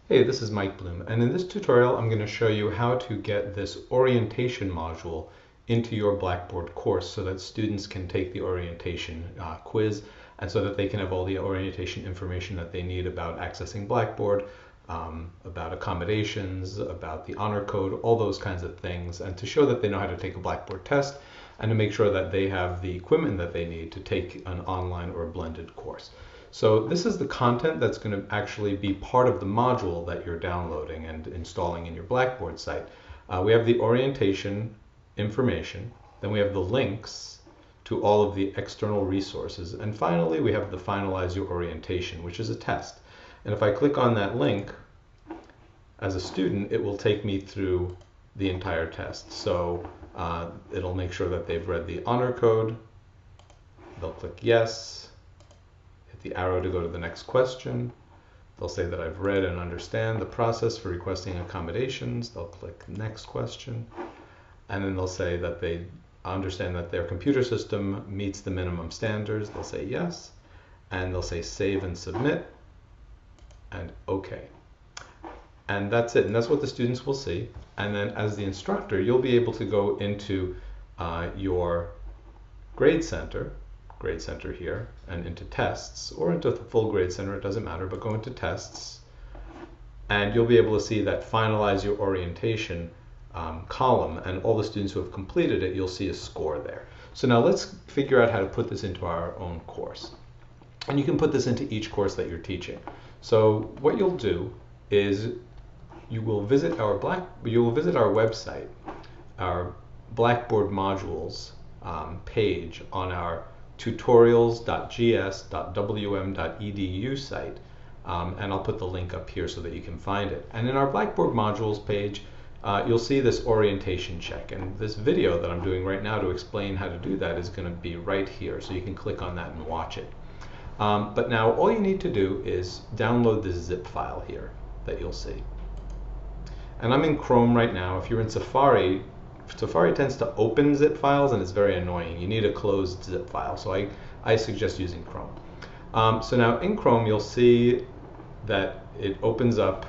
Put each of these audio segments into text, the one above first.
Hey, this is Mike Bloom, and in this tutorial I'm going to show you how to get this orientation module into your Blackboard course so that students can take the orientation quiz and so that they can have all the orientation information that they need about accessing Blackboard, about accommodations, about the honor code, all those kinds of things, and to show that they know how to take a Blackboard test and to make sure that they have the equipment that they need to take an online or a blended course. So this is the content that's going to actually be part of the module that you're downloading and installing in your Blackboard site. We have the orientation information, then we have the links to all of the external resources, and finally we have the Finalize Your Orientation, which is a test. And if I click on that link, as a student, it will take me through the entire test. So it'll make sure that they've read the honor code, they'll click yes, the arrow to go to the next question. They'll say that I've read and understand the process for requesting accommodations. They'll click next question. And then they'll say that they understand that their computer system meets the minimum standards. They'll say yes. And they'll say save and submit. And OK. And that's it. And that's what the students will see. And then as the instructor, you'll be able to go into your Grade Center here, and into tests, or into the full Grade Center, it doesn't matter, but go into tests, and you'll be able to see that Finalize Your Orientation column, and all the students who have completed it, you'll see a score there. So now let's figure out how to put this into our own course. And you can put this into each course that you're teaching. So what you'll do is you will visit our website, our Blackboard modules page on our tutorials.gs.wm.edu site, and I'll put the link up here so that you can find it. And in our Blackboard modules page, you'll see this orientation check, and this video that I'm doing right now to explain how to do that is going to be right here, so you can click on that and watch it. But now all you need to do is download this zip file here that you'll see. And I'm in Chrome right now. If you're in Safari, Safari tends to open zip files and it's very annoying. You need a closed zip file, so I suggest using Chrome. So now in Chrome you'll see that it opens up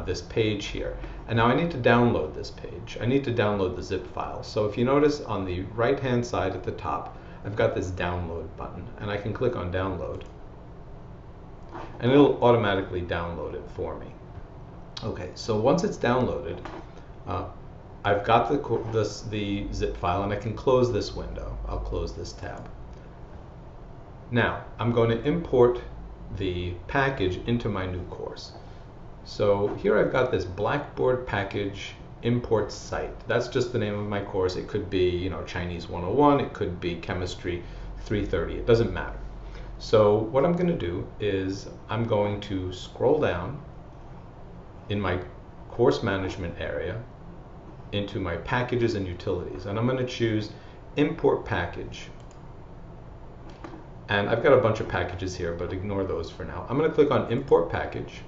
this page here. And now I need to download this page. I need to download the zip file. So if you notice on the right hand side at the top, I've got this download button, and I can click on download. And it'll automatically download it for me. Okay, so once it's downloaded, I've got the zip file, and I can close this window. I'll close this tab. Now, I'm going to import the package into my new course. So here I've got this Blackboard package import site. That's just the name of my course. It could be, Chinese 101. It could be Chemistry 330. It doesn't matter. So what I'm going to do is I'm going to scroll down in my course management area into my packages and utilities, and I'm going to choose import package. And I've got a bunch of packages here, but ignore those for now. I'm going to click on import package,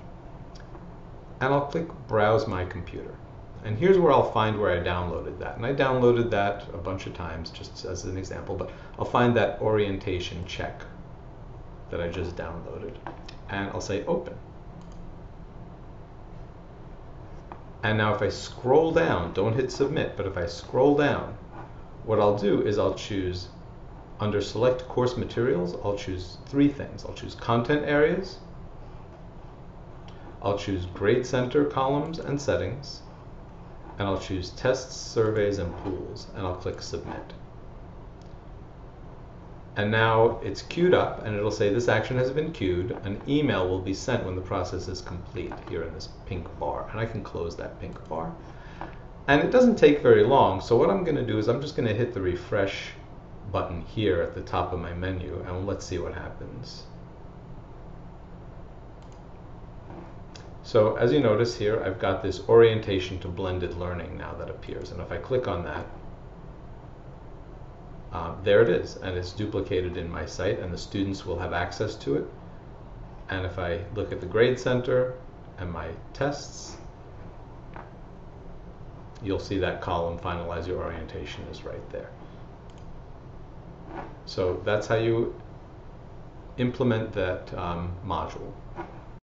and I'll click browse my computer. And here's where I'll find where I downloaded that. And I downloaded that a bunch of times just as an example, but I'll find that orientation check that I just downloaded, and I'll say open. And now if I scroll down, don't hit submit, but if I scroll down, what I'll do is I'll choose, under select course materials, I'll choose three things. I'll choose content areas, I'll choose Grade Center columns and settings, and I'll choose tests, surveys, and pools, and I'll click submit. And now it's queued up, and it'll say this action has been queued. An email will be sent when the process is complete here in this pink bar, and I can close that pink bar. And it doesn't take very long, so what I'm going to do is I'm just going to hit the refresh button here at the top of my menu, and let's see what happens. So as you notice here, I've got this orientation to blended learning now that appears, and if I click on that, there it is, and it's duplicated in my site, and the students will have access to it. And if I look at the Grade Center and my tests, you'll see that column, Finalize Your Orientation, is right there. So that's how you implement that module.